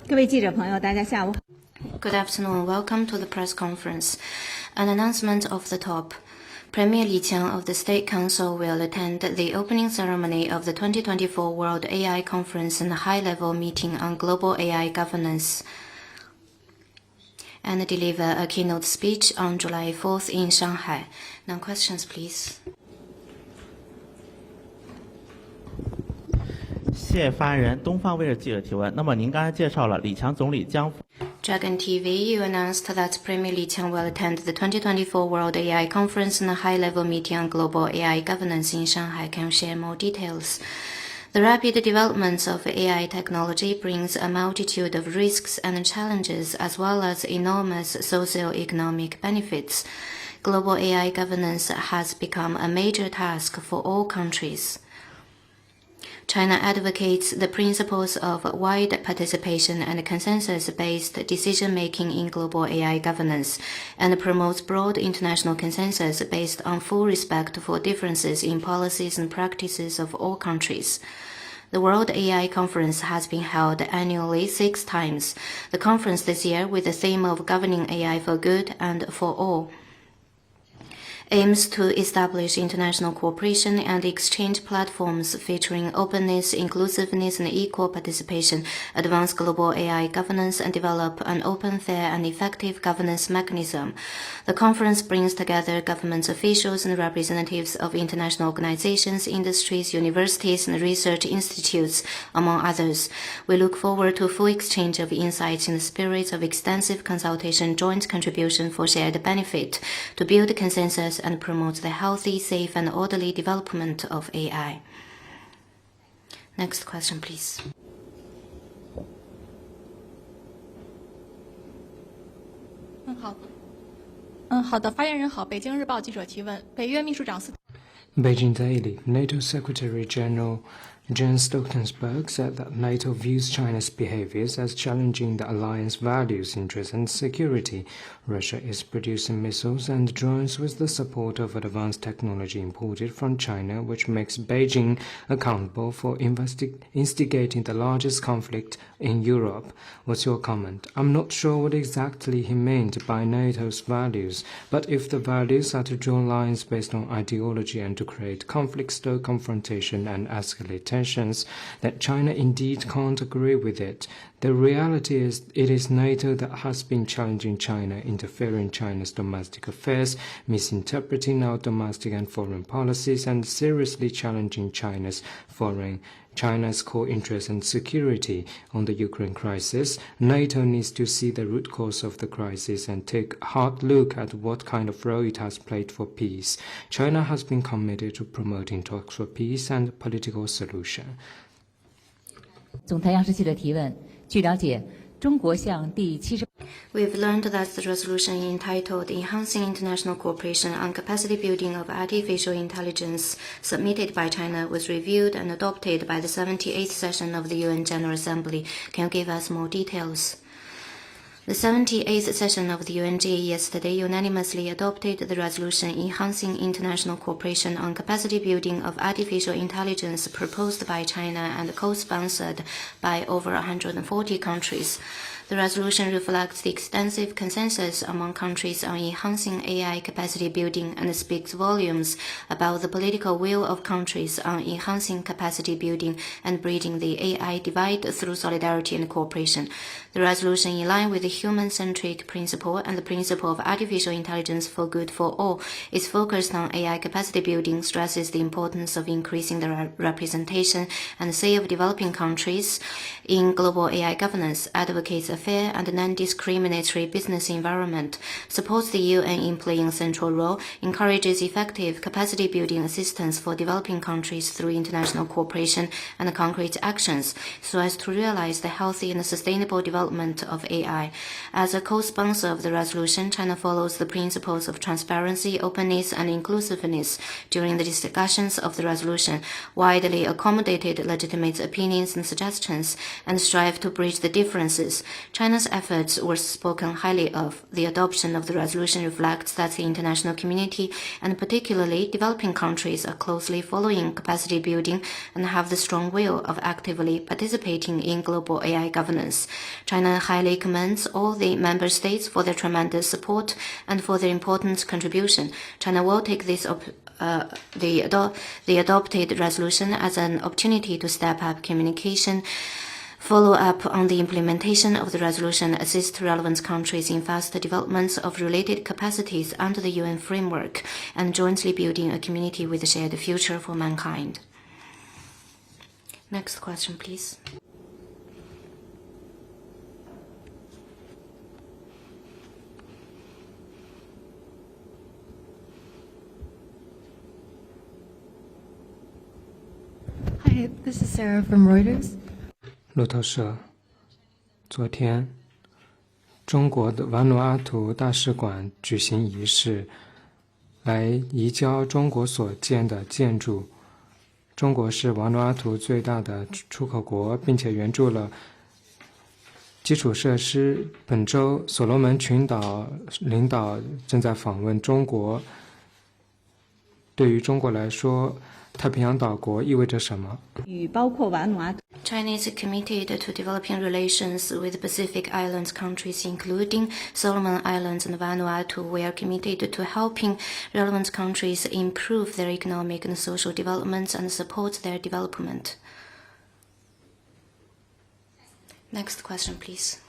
各位记者朋友，大家下午好。Good afternoon. Welcome to the press conference. An announcement off the top. Premier Li Qiang of the State Council will attend the opening ceremony of the 2024 World AI Conference and high-level meeting on global AI governance and deliver a keynote speech on July 4th in Shanghai. Now questions, please. 谢发言人，东方卫视记者提问。那么您刚才介绍了李强总理将 Dragon TV, you announced that Premier Li Qiang will attend the 2024 World AI Conference and a high-level meeting on global AI governance in Shanghai. Can you share more details? The rapid development of AI technology brings a multitude of risks and challenges as well as enormous socio-economic benefits. Global AI governance has become a major task for all countries. China advocates the principles of wide participation and consensus-based decision-making in global AI governance, and promotes broad international consensus based on full respect for differences in policies and practices of all countries. The World AI Conference has been held annually 6 times. The conference this year, with the theme of Governing AI for Good and for All, aims to establish international cooperation and exchange platforms featuring openness, inclusiveness, and equal participation, advance global AI governance, and develop an open, fair, and effective governance mechanism. The conference brings together government officials and representatives of international organizations, industries, universities, and research institutes, among others. We look forward to full exchange of insights in the spirit of extensive consultation, joint contribution for shared benefit, to build consensus and promote the healthy, safe, and orderly development of AI. Next question, please. 好的，发言人好，北京日报记者提问，北约秘书长斯。 Beijing Daily, NATO Secretary General Jens Stoltenberg said that NATO views China's behaviors as challenging the alliance values, interests, and security. Russia is producing missiles and drones with the support of advanced technology imported from China, which makes Beijing accountable for instigating the largest conflict in Europe. What's your comment? I'm not sure what exactly he meant by NATO's values, but if the values are to draw lines based on ideology and to create conflict, stir confrontation, and escalate tensions, that China indeed can't agree with it. The reality is it is NATO that has been challenging China, interfering in China's domestic affairs, misinterpreting our domestic and foreign policies, and seriously challenging China's core interests and security. On the Ukraine crisis, NATO needs to see the root cause of the crisis and take a hard look at what kind of role it has played for peace. China has been committed to promoting talks for peace and political solution. 总台央视记者提问：据了解，中国向第70。 We've learned that the resolution entitled Enhancing International Cooperation on Capacity Building of Artificial Intelligence, submitted by China, was reviewed and adopted by the 78th session of the UN General Assembly. Can you give us more details? The 78th session of the UNG yesterday unanimously adopted the resolution enhancing international cooperation on capacity building of artificial intelligence proposed by China and co-sponsored by over 140 countries. The resolution reflects the extensive consensus among countries on enhancing AI capacity building and speaks volumes about the political will of countries on enhancing capacity building and bridging the AI divide through solidarity and cooperation. The resolution, in line with the human-centric principle and the principle of artificial intelligence for good for all, is focused on AI capacity building, stresses the importance of increasing the representation and say of developing countries in global AI governance, advocates a fair and non-discriminatory business environment, supports the UN in playing a central role, encourages effective capacity building assistance for developing countries through international cooperation and concrete actions, so as to realize the healthy and sustainable development of AI. As a co-sponsor of the resolution, China follows the principles of transparency, openness, and inclusiveness during the discussions of the resolution, widely accommodated legitimate opinions and suggestions, and strive to bridge the differences. China's efforts were spoken highly of. The adoption of the resolution reflects that the international community, and particularly developing countries, are closely following capacity building and have the strong will of actively participating in global AI governance. China highly commends all the member states for their tremendous support and for their important contribution. China will take the adopted resolution as an opportunity to step up communication, follow up on the implementation of the resolution, assist relevant countries in faster development of related capacities under the UN framework, and jointly building a community with a shared future for mankind. Next question, please. Hi, this is Sarah from Reuters. 路透社，昨天，中国的瓦努阿图大使馆举行仪式，来移交中国所建的建筑。中国是瓦努阿图最大的出口国，并且援助了基础设施。本周，所罗门群岛领导正在访问中国。对于中国来说，太平洋岛国意味着什么？与包括瓦努阿图 China is committed to developing relations with Pacific Islands countries, including Solomon Islands and Vanuatu. We are committed to helping relevant countries improve their economic and social development and support their development. Next question, please.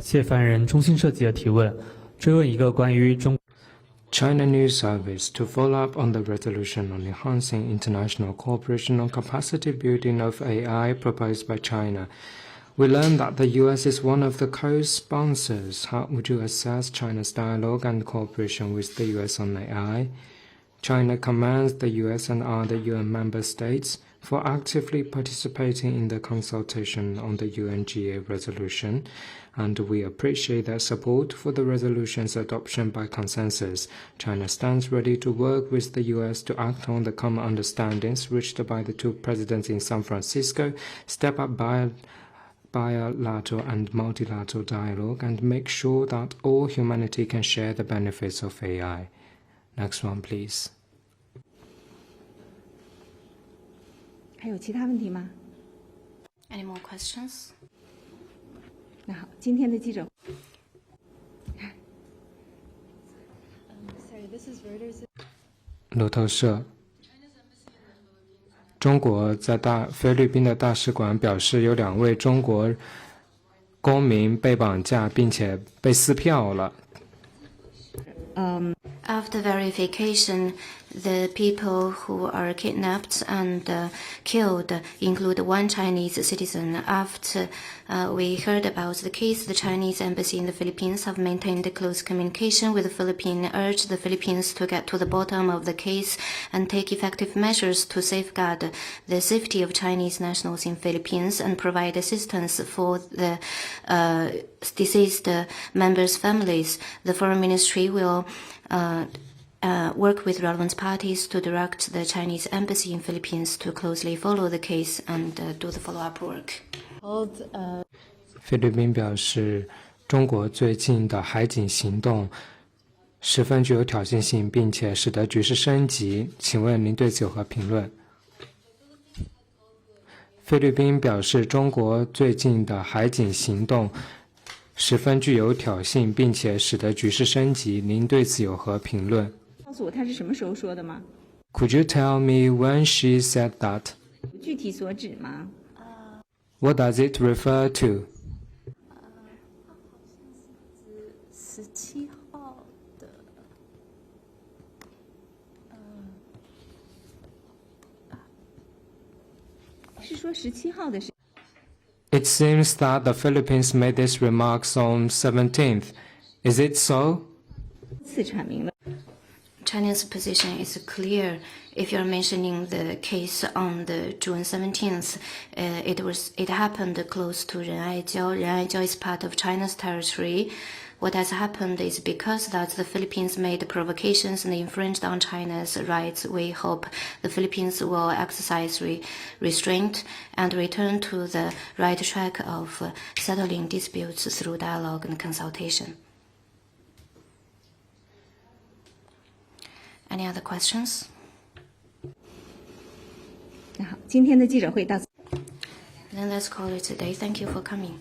谢凡人中新社记者提问，追问一个关于中。China News Service to follow up on the resolution on enhancing international cooperation on capacity building of AI proposed by China. We learned that the US is one of the co-sponsors. How would you assess China's dialogue and cooperation with the US on AI? China commends the US and other UN member states for actively participating in the consultation on the UNGA resolution, and we appreciate their support for the resolution's adoption by consensus. China stands ready to work with the US to act on the common understandings reached by the two presidents in San Francisco, step up bilateral and multilateral dialogue, and make sure that all humanity can share the benefits of AI. Next one, please. 还有其他问题吗？ Any more questions? 那好，今天的记者。路透社，中国在菲律宾的大使馆表示，有2位中国公民被绑架，并且被撕票了。After verification, the people who are kidnapped and killed include one Chinese citizen. After we heard about the case, the Chinese embassy in the Philippines have maintained close communication with the Philippines, urged the Philippines to get to the bottom of the case and take effective measures to safeguard the safety of Chinese nationals in Philippines and provide assistance for the deceased members' families. The Foreign Ministry will work with relevant parties to direct the Chinese embassy in Philippines to closely follow the case and do the follow-up work. 菲律宾表示，中国最近的海警行动十分具有挑衅性，并且使得局势升级。请问您对此有何评论？菲律宾表示，中国最近的海警行动十分具有挑衅，并且使得局势升级。您对此有何评论？告诉我他是什么时候说的吗？ Could you tell me when she said that? 具体所指吗？ What does it refer to? 17号的，是说17号的事。 It seems that the Philippines made these remarks on 17th. Is it so? 次阐明了。 China's position is clear. If you're mentioning the case on the June 17th, it happened close to Renaijiao. Renaijiao is part of China's territory. What has happened is because that the Philippines made provocations and infringed on China's rights. We hope the Philippines will exercise restraint and return to the right track of settling disputes through dialogue and consultation. Any other questions? 那好，今天的记者会到此。 Then let's call it a day. Thank you for coming.